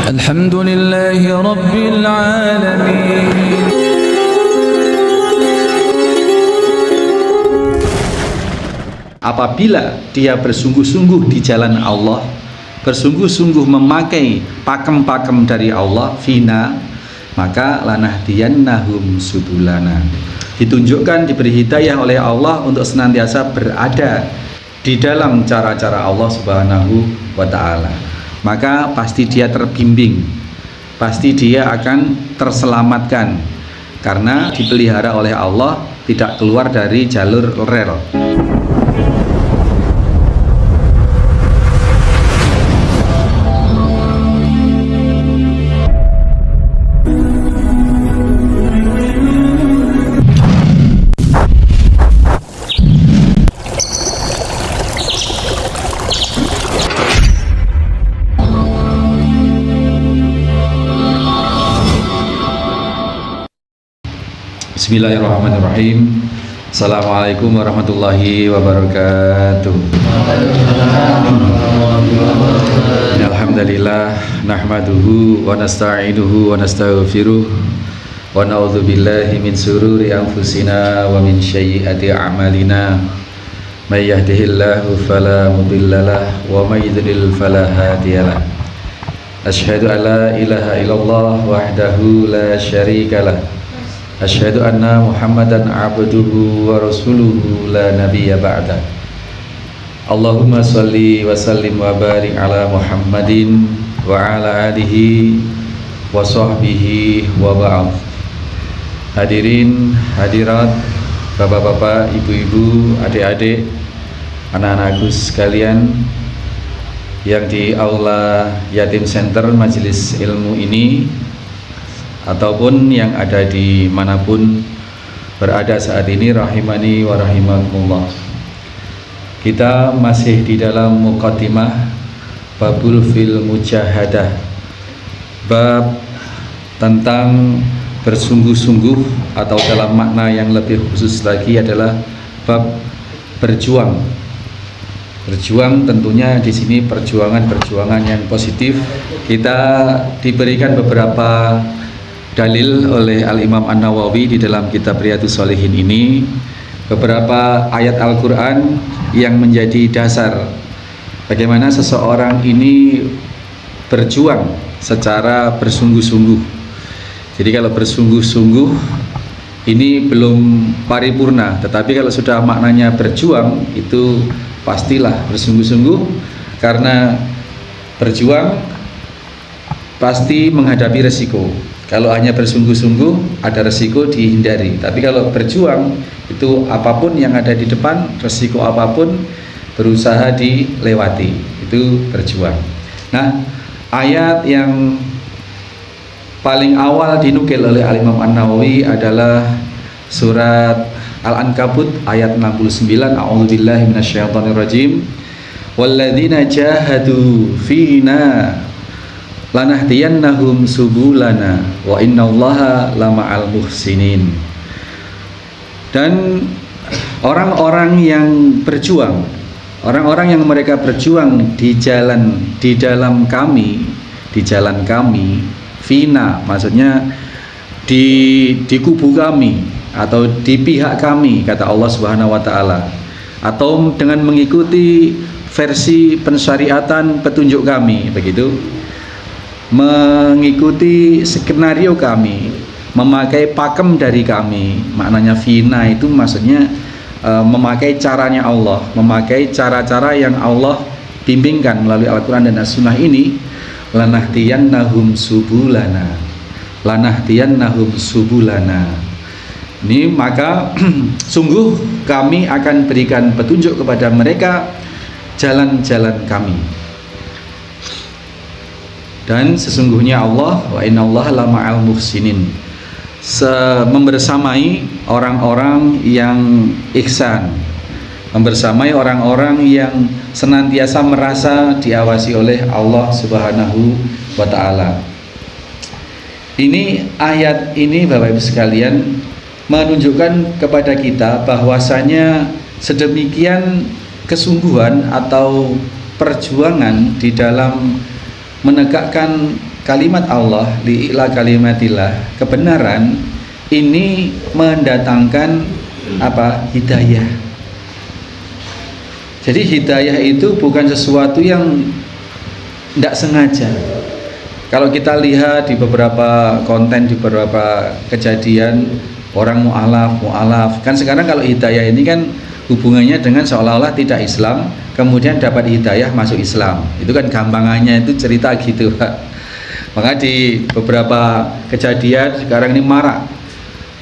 Alhamdulillahi Rabbil Alamin. Apabila dia bersungguh-sungguh di jalan Allah, bersungguh-sungguh memakai pakem-pakem dari Allah, fina, maka lanahdiyannahum subulana. Ditunjukkan, diberi hidayah oleh Allah untuk senantiasa berada di dalam cara-cara Allah Subhanahu wa ta'ala. Maka pasti dia terbimbing, pasti dia akan terselamatkan, karena dipelihara oleh Allah, tidak keluar dari jalur rel. Bismillahirrahmanirrahim. Assalamualaikum warahmatullahi wabarakatuh. Alhamdulillah, nahmaduhu wa nasta'inuhu wa nastaghfiruh wa na'udzu billahi min sururi anfusina wa min sayyiati a'malina. May yahdihillahu fala mudhillalah wa may yudlil fala hadiyalah. Asyhadu an la ilaha illallah wahdahu la syarikalah. Asyhadu anna Muhammadan abduhu wa rasuluhu la nabiyya ba'da. Allahumma sholli wa sallim wa barik ala Muhammadin wa ala alihi wa sahbihi wa ba'd. Hadirin, hadirat, bapak-bapak, ibu-ibu, adik-adik, anak-anakku sekalian yang di aula Yatim Center Majelis Ilmu ini, ataupun yang ada di manapun berada saat ini, rahimani wa rahimakumullah. Kita masih di dalam muqaddimah babul fil mujahadah, bab tentang bersungguh-sungguh, atau dalam makna yang lebih khusus lagi adalah bab berjuang. Berjuang tentunya di sini perjuangan yang positif. Kita diberikan beberapa dalil oleh Al-Imam An-Nawawi di dalam kitab Riyadhus Shalihin ini, beberapa ayat Al-Quran yang menjadi dasar bagaimana seseorang ini berjuang secara bersungguh-sungguh. Jadi kalau bersungguh-sungguh ini belum paripurna, tetapi kalau sudah maknanya berjuang, itu pastilah bersungguh-sungguh, karena berjuang pasti menghadapi resiko. Kalau hanya bersungguh-sungguh, ada resiko dihindari. Tapi kalau berjuang, itu apapun yang ada di depan, resiko apapun, berusaha dilewati. Itu berjuang. Nah, ayat yang paling awal dinukil oleh Al-Imam An-Nawawi adalah surat Al-Ankabut ayat 69. A'udzubillahi minasyaitonirrajim. Walladzina jahadu fina lanahdiyannahum subulana wa innallaha lama'al muhsinin. Dan orang-orang yang berjuang, orang-orang yang mereka berjuang di dalam kami, di jalan kami, fina, maksudnya di kubu kami atau di pihak kami, kata Allah Subhanahu wa taala, atau dengan mengikuti versi pensyariatan petunjuk kami, begitu, mengikuti skenario kami, memakai pakem dari kami. Maknanya fina itu maksudnya memakai caranya Allah, memakai cara-cara yang Allah bimbingkan melalui Al-Quran dan As-Sunnah ini. Lanahdiyannahum subulana, lanahdiyannahum subulana. Ini maka sungguh kami akan berikan petunjuk kepada mereka jalan-jalan kami. Dan sesungguhnya Allah, wa innallaha lama'al muhsinin, membersamai orang-orang yang ihsan, membersamai orang-orang yang senantiasa merasa diawasi oleh Allah Subhanahu wa ta'ala. Ini ayat ini Bapak Ibu sekalian menunjukkan kepada kita bahwasanya sedemikian kesungguhan atau perjuangan di dalam menegakkan kalimat Allah, li'ila kalimatillah, kebenaran ini mendatangkan apa? Hidayah. Jadi hidayah itu bukan sesuatu yang tidak sengaja. Kalau kita lihat di beberapa konten, di beberapa kejadian, orang mu'alaf, kan sekarang kalau hidayah ini kan hubungannya dengan seolah-olah tidak Islam, kemudian dapat hidayah masuk Islam. Itu kan gampangannya itu cerita gitu, Pak. Maka di beberapa kejadian sekarang ini marak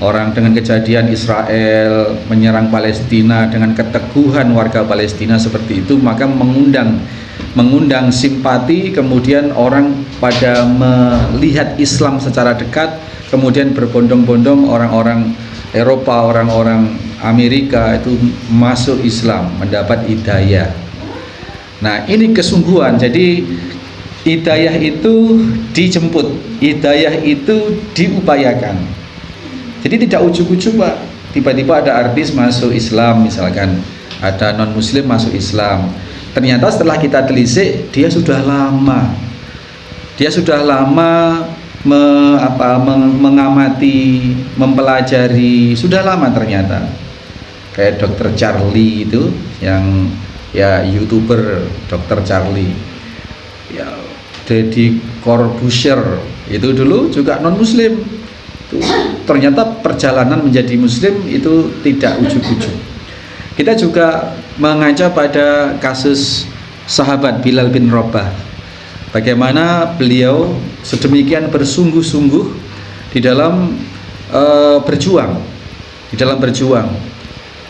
orang dengan kejadian Israel menyerang Palestina dengan keteguhan warga Palestina seperti itu, maka mengundang simpati, kemudian orang pada melihat Islam secara dekat, kemudian berbondong-bondong orang-orang Eropa, orang-orang Amerika itu masuk Islam, mendapat hidayah. Nah, ini kesungguhan. Jadi hidayah itu dijemput, hidayah itu diupayakan. Jadi tidak ujuk-ujuk, Pak. Tiba-tiba ada artis masuk Islam misalkan, ada non-muslim masuk Islam. Ternyata setelah kita telisik, dia sudah lama mengamati, mempelajari, sudah lama ternyata. Kayak Dr. Charlie itu, yang ya YouTuber Dr. Charlie, ya Deddy Corbuzier itu dulu juga non-muslim. Ternyata perjalanan menjadi muslim itu tidak ujuk-ujuk. Kita juga mengaca pada kasus sahabat Bilal bin Rabah, bagaimana beliau sedemikian bersungguh-sungguh di dalam berjuang,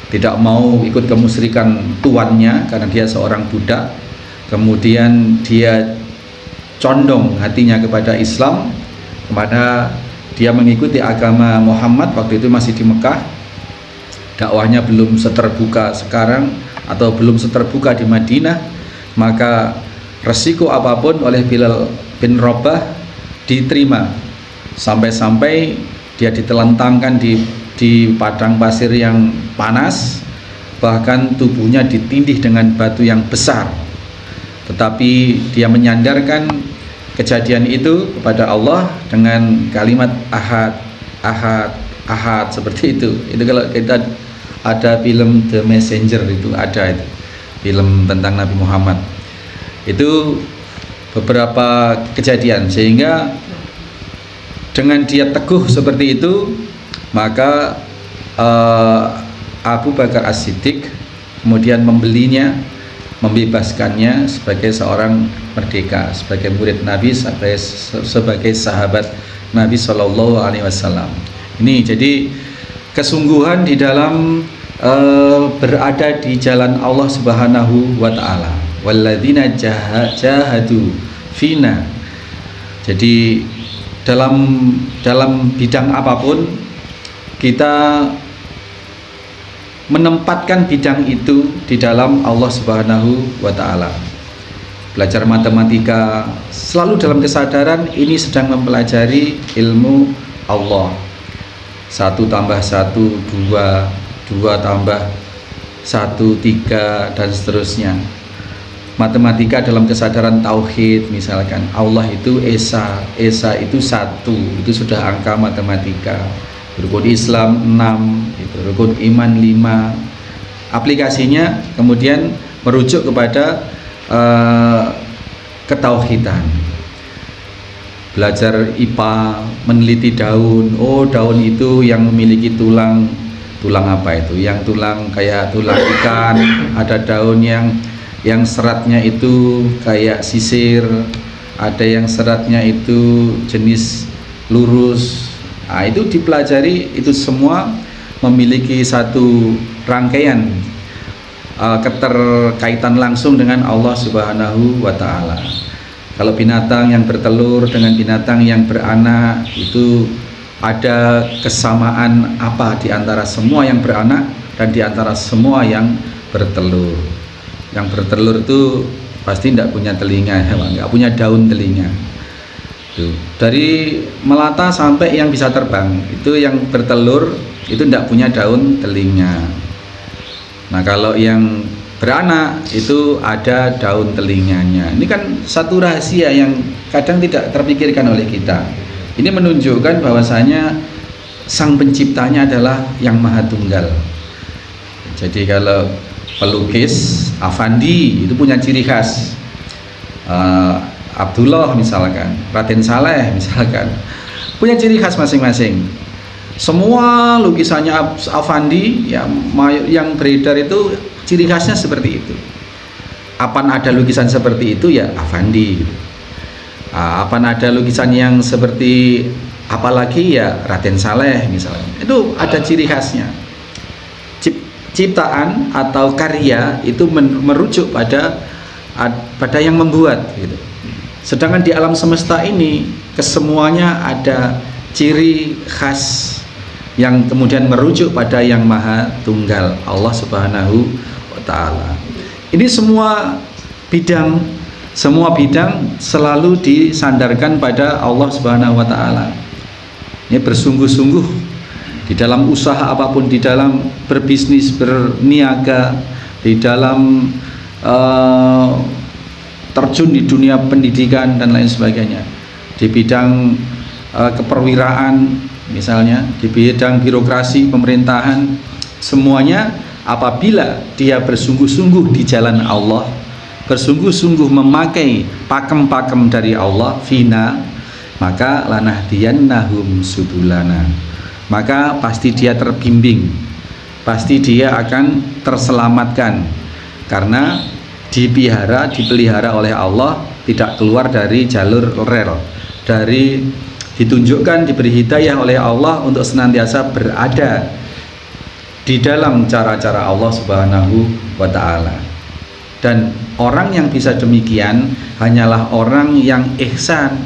tidak mau ikut kemusyrikan tuannya karena dia seorang budak, kemudian dia condong hatinya kepada Islam, kepada dia mengikuti agama Muhammad. Waktu itu masih di Mekah, dakwahnya belum seterbuka sekarang atau belum seterbuka di Madinah. Maka resiko apapun oleh Bilal bin Rabah diterima, sampai-sampai dia ditelentangkan di padang pasir yang panas, bahkan tubuhnya ditindih dengan batu yang besar. Tetapi dia menyandarkan kejadian itu kepada Allah dengan kalimat ahad, ahad, ahad, seperti itu. Itu kalau kita ada film The Messenger, itu ada itu film tentang Nabi Muhammad. Itu beberapa kejadian, sehingga dengan dia teguh seperti itu, maka Abu Bakar As-Siddiq kemudian membelinya, membebaskannya sebagai seorang merdeka, sebagai murid Nabi, sebagai sahabat Nabi Shallallahu Alaihi Wasallam. Ini jadi kesungguhan di dalam berada di jalan Allah Subhanahu wa Ta'ala. Walladzina jahadu fina. Jadi dalam bidang apapun kita menempatkan bidang itu di dalam Allah Subhanahu wa Ta'ala. Belajar matematika selalu dalam kesadaran ini sedang mempelajari ilmu Allah. 1 tambah 1 2, 2 tambah 1 3, dan seterusnya. Matematika dalam kesadaran tauhid, misalkan Allah itu Esa itu 1, itu sudah angka matematika. Rukun Islam 6, itu rukun iman 5. Aplikasinya kemudian merujuk kepada ketauhidan. Belajar IPA, meneliti daun. Oh, daun itu yang memiliki tulang apa itu? Yang tulang kayak tulang ikan. Ada daun yang seratnya itu kayak sisir. Ada yang seratnya itu jenis lurus. Nah, itu dipelajari, itu semua memiliki satu rangkaian keterkaitan langsung dengan Allah Subhanahu wa Ta'ala. Kalau binatang yang bertelur dengan binatang yang beranak, itu ada kesamaan apa di antara semua yang beranak dan di antara semua yang bertelur. Yang bertelur itu pasti tidak punya telinga, nggak punya daun telinga. Dari melata sampai yang bisa terbang, itu yang bertelur itu tidak punya daun telinga. Nah, kalau yang beranak itu ada daun telinganya. Ini kan satu rahasia yang kadang tidak terpikirkan oleh kita. Ini menunjukkan bahwasanya sang penciptanya adalah yang maha tunggal. Jadi kalau pelukis Afandi itu punya ciri khas, Abdullah misalkan, Raden Saleh misalkan, punya ciri khas masing-masing. Semua lukisannya Afandi yang beredar itu ciri khasnya seperti itu. Apaan ada lukisan seperti itu ya Afandi. Apaan ada lukisan yang seperti apalagi ya Raden Saleh misalnya. Itu ada ciri khasnya. Ciptaan atau karya itu merujuk pada yang membuat gitu. Sedangkan di alam semesta ini kesemuanya ada ciri khas yang kemudian merujuk pada yang maha tunggal, Allah Subhanahu wa ta'ala. Ini semua bidang selalu disandarkan pada Allah Subhanahu wa ta'ala. Ini bersungguh-sungguh di dalam usaha apapun, di dalam berbisnis, berniaga, di dalam terjun di dunia pendidikan dan lain sebagainya, di bidang keperwiraan misalnya, di bidang birokrasi pemerintahan, semuanya apabila dia bersungguh-sungguh di jalan Allah, bersungguh-sungguh memakai pakem-pakem dari Allah, fina, maka lanahdiyannahum subulana, maka pasti dia terbimbing, pasti dia akan terselamatkan karena dipelihara oleh Allah, tidak keluar dari jalur rel, ditunjukkan, diberi hidayah oleh Allah untuk senantiasa berada di dalam cara-cara Allah Subhanahu wa ta'ala. Dan orang yang bisa demikian hanyalah orang yang ihsan,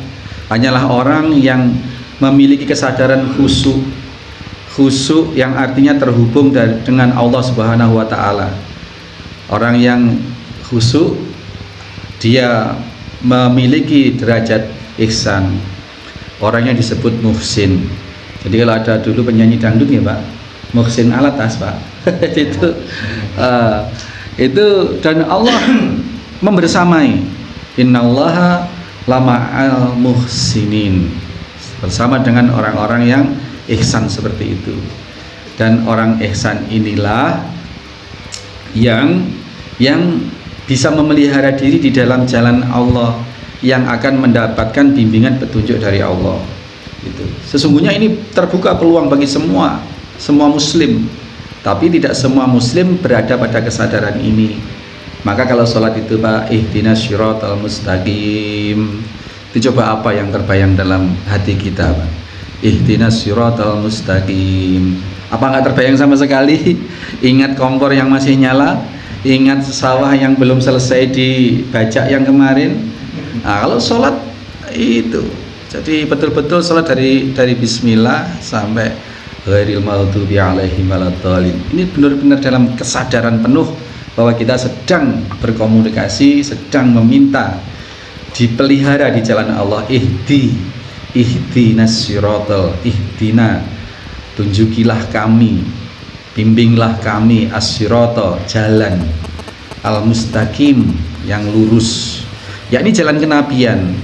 hanyalah orang yang memiliki kesadaran khusyuk yang artinya terhubung dengan Allah Subhanahu wa ta'ala. Orang yang khusyuk dia memiliki derajat ihsan. Orangnya disebut muhsin. Jadi kalau ada dulu penyanyi dangdut ya Pak, Muhsin Alatas Pak. itu dan Allah membersamai. Innallaha lama'al muhsinin, bersama dengan orang-orang yang ihsan seperti itu. Dan orang ihsan inilah yang bisa memelihara diri di dalam jalan Allah, yang akan mendapatkan bimbingan petunjuk dari Allah. Gitu. Sesungguhnya ini terbuka peluang bagi semua muslim, tapi tidak semua muslim berada pada kesadaran ini. Maka kalau sholat itu Pak, ihdinas syiratal mustaqim, itu coba apa yang terbayang dalam hati kita Pak? Ihdinas syiratal mustaqim, apa nggak terbayang sama sekali? Ingat kompor yang masih nyala, ingat sawah yang belum selesai dibajak yang kemarin. Nah, kalau sholat itu, jadi betul-betul sholat dari bismillah sampai ghairil maghdubi alaihim waladdallin. Ini benar-benar dalam kesadaran penuh bahwa kita sedang berkomunikasi, sedang meminta dipelihara di jalan Allah. Ihdinas siratal, ihdina, tunjukilah kami, bimbinglah kami, as-sirata, jalan, al-mustaqim, yang lurus, yakni jalan kenabian.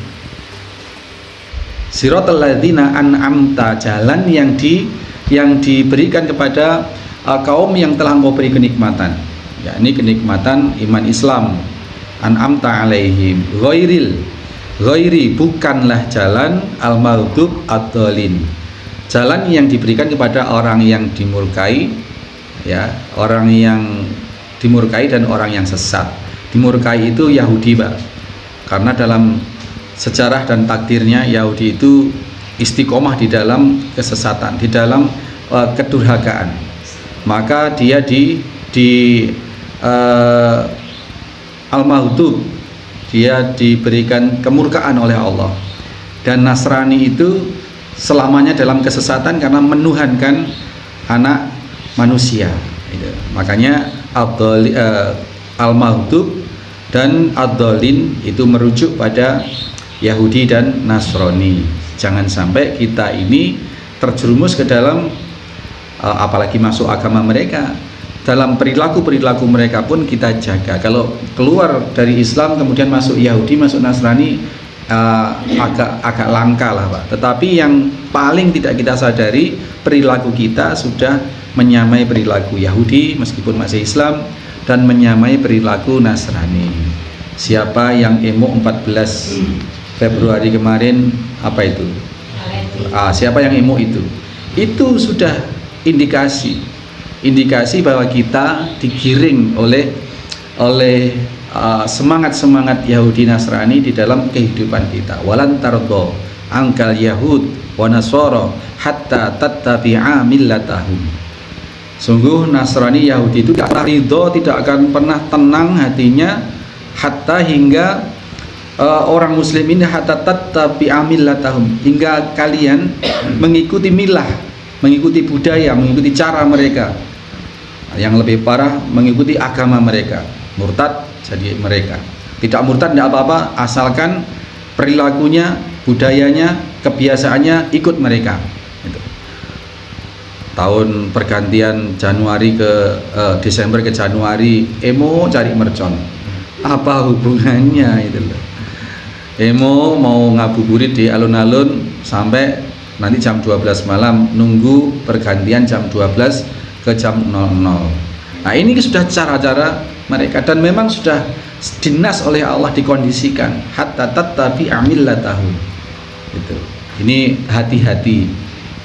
Siratal ladzina an'amta, jalan yang diberikan kepada kaum yang telah Engkau beri kenikmatan, yakni kenikmatan iman Islam. An'amta alaihim, ghairi, bukanlah jalan al-maghdub ad-dhalin, jalan yang diberikan kepada orang yang dimurkai, ya, orang yang dimurkai dan orang yang sesat. Dimurkai itu Yahudi Pak, karena dalam sejarah dan takdirnya Yahudi itu istiqomah di dalam kesesatan, di dalam kedurhakaan. Maka dia di al-maghdub, dia diberikan kemurkaan oleh Allah. Dan Nasrani itu selamanya dalam kesesatan karena menuhankan anak manusia. Makanya al-maghdub dan ad-dhalin itu merujuk pada Yahudi dan Nasrani. Jangan sampai kita ini terjerumus ke dalam apalagi masuk agama mereka, dalam perilaku mereka pun kita jaga. Kalau keluar dari Islam kemudian masuk Yahudi, masuk Nasrani, agak langka lah Pak. Tetapi yang paling tidak kita sadari, perilaku kita sudah menyamai perilaku Yahudi meskipun masih Islam, dan menyamai perilaku Nasrani. Siapa yang emo 14 Februari kemarin, apa itu? Siapa yang emo itu sudah indikasi bahwa kita digiring oleh semangat Yahudi Nasrani di dalam kehidupan kita. Walan tardo angkal Yahud wa Nasara hatta tattabi'a millatahum. Sungguh Nasrani Yahudi itu tidak pernah ridho, tidak akan pernah tenang hatinya hatta hingga orang muslim ini hatta tattabi'a millatahum, hingga kalian mengikuti milah, mengikuti budaya, mengikuti cara mereka. Yang lebih parah, mengikuti agama mereka. Murtad jadi mereka. Tidak murtad tidak apa-apa, asalkan perilakunya, budayanya, kebiasaannya ikut mereka. Gitu. Tahun pergantian Januari ke Desember ke Januari, emo cari mercon. Apa hubungannya itu loh? Emo mau ngabuburit di alun-alun sampai nanti jam 12 malam, nunggu pergantian jam 12 ke jam 00. Nah ini sudah cara-cara mereka, dan memang sudah dinas oleh Allah, dikondisikan hatta tattabi'a millatahum. Gitu. Ini hati-hati.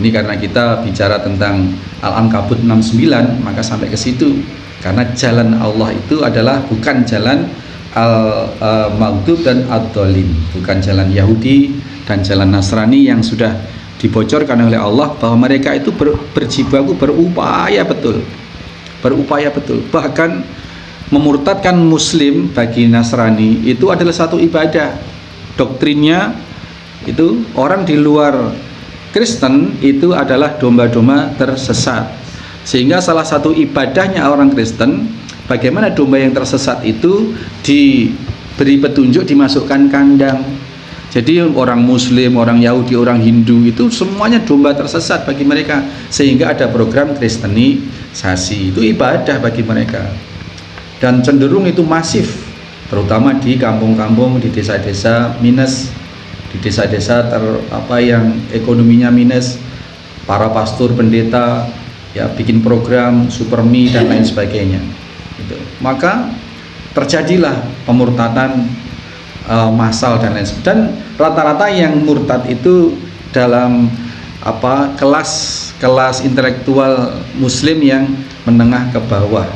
Ini karena kita bicara tentang Al-Ankabut 69, maka sampai ke situ. Karena jalan Allah itu adalah bukan jalan al-maghdub dan ad-dhalin, bukan jalan Yahudi dan jalan Nasrani yang sudah dibocorkan oleh Allah bahwa mereka itu berjibaku, berupaya betul, bahkan memurtadkan Muslim bagi Nasrani itu adalah satu ibadah. Doktrinnya itu orang di luar Kristen itu adalah domba-domba tersesat, sehingga salah satu ibadahnya orang Kristen, bagaimana domba yang tersesat itu diberi petunjuk, dimasukkan kandang. Jadi orang Muslim, orang Yahudi, orang Hindu itu semuanya domba tersesat bagi mereka, sehingga ada program kristenisasi. Itu ibadah bagi mereka, dan cenderung itu masif, terutama di kampung-kampung, di desa-desa minus, di desa-desa yang ekonominya minus. Para pastor, pendeta ya bikin program supermi dan lain sebagainya. Gitu. Maka terjadilah pemurtadan massal dan lain sebagainya. Dan rata-rata yang murtad itu dalam kelas intelektual Muslim yang menengah ke bawah.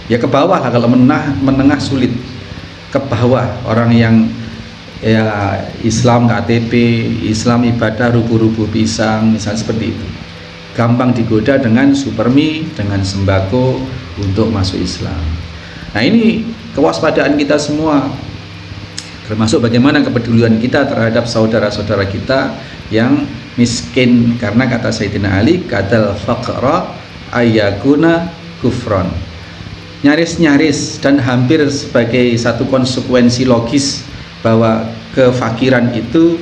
Ya ke bawah lah, kalau menengah sulit. Ke bawah, orang yang ya Islam KTP, Islam ibadah rubuh-rubuh pisang, misalnya seperti itu. Gampang digoda dengan supermi, dengan sembako untuk masuk Islam. Nah ini kewaspadaan kita semua, termasuk bagaimana kepedulian kita terhadap saudara-saudara kita yang miskin, karena kata Sayyidina Ali, kadal faqra ayyakuna kufron. Nyaris-nyaris dan hampir sebagai satu konsekuensi logis bahwa kefakiran itu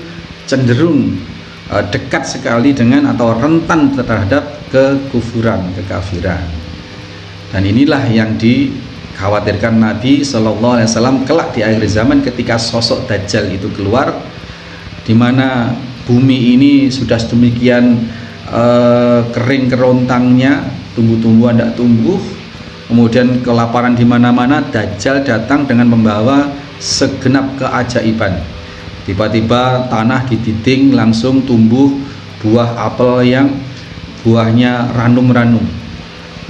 cenderung dekat sekali dengan atau rentan terhadap kekufuran, kekafiran. Dan inilah yang dikhawatirkan Nabi SAW kelak di akhir zaman, ketika sosok Dajjal itu keluar, di mana bumi ini sudah sedemikian kering kerontangnya, tumbuh-tumbuhan tidak tumbuh, kemudian kelaparan di mana-mana. Dajjal datang dengan membawa segenap keajaiban. Tiba-tiba tanah dididing, langsung tumbuh buah apel yang buahnya ranum-ranum,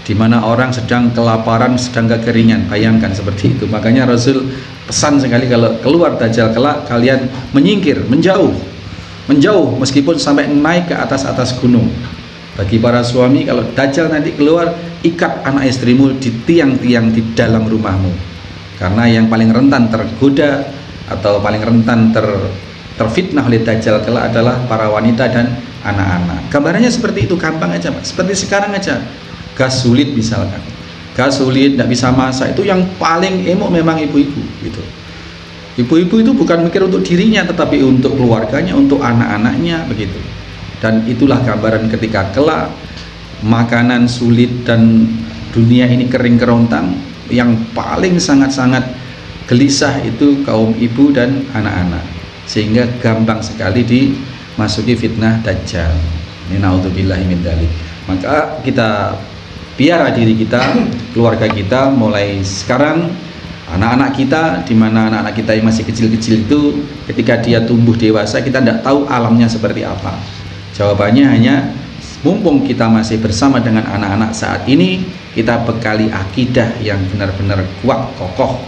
di mana orang sedang kelaparan, sedang kekeringan. Bayangkan seperti itu. Makanya Rasul pesan sekali, kalau keluar Dajjal kelak, kalian menyingkir, menjauh, meskipun sampai naik ke atas gunung. Bagi para suami, kalau Dajjal nanti keluar, ikat anak istrimu di tiang-tiang di dalam rumahmu, karena yang paling rentan tergoda atau paling rentan terfitnah oleh Dajjal kelak adalah para wanita dan anak-anak. Gambarannya seperti itu, gampang aja Pak. Seperti sekarang aja, gas sulit misalkan, gas sulit, tidak bisa masak, itu yang paling emo memang ibu-ibu gitu. Ibu-ibu itu bukan mikir untuk dirinya, tetapi untuk keluarganya, untuk anak-anaknya begitu. Dan itulah gambaran ketika kelak makanan sulit dan dunia ini kering kerontang, yang paling sangat-sangat gelisah itu kaum ibu dan anak-anak, sehingga gampang sekali dimasuki fitnah dajjal. Ini naudzubillahi min dzalik. Maka kita piara diri kita, keluarga kita mulai sekarang, anak-anak kita, di mana anak-anak kita yang masih kecil-kecil itu ketika dia tumbuh dewasa kita tidak tahu alamnya seperti apa. Jawabannya hanya mumpung kita masih bersama dengan anak-anak saat ini, kita bekali akidah yang benar-benar kuat, kokoh,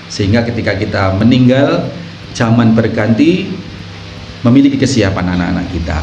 sehingga ketika kita meninggal, zaman berganti, memiliki kesiapan anak-anak kita.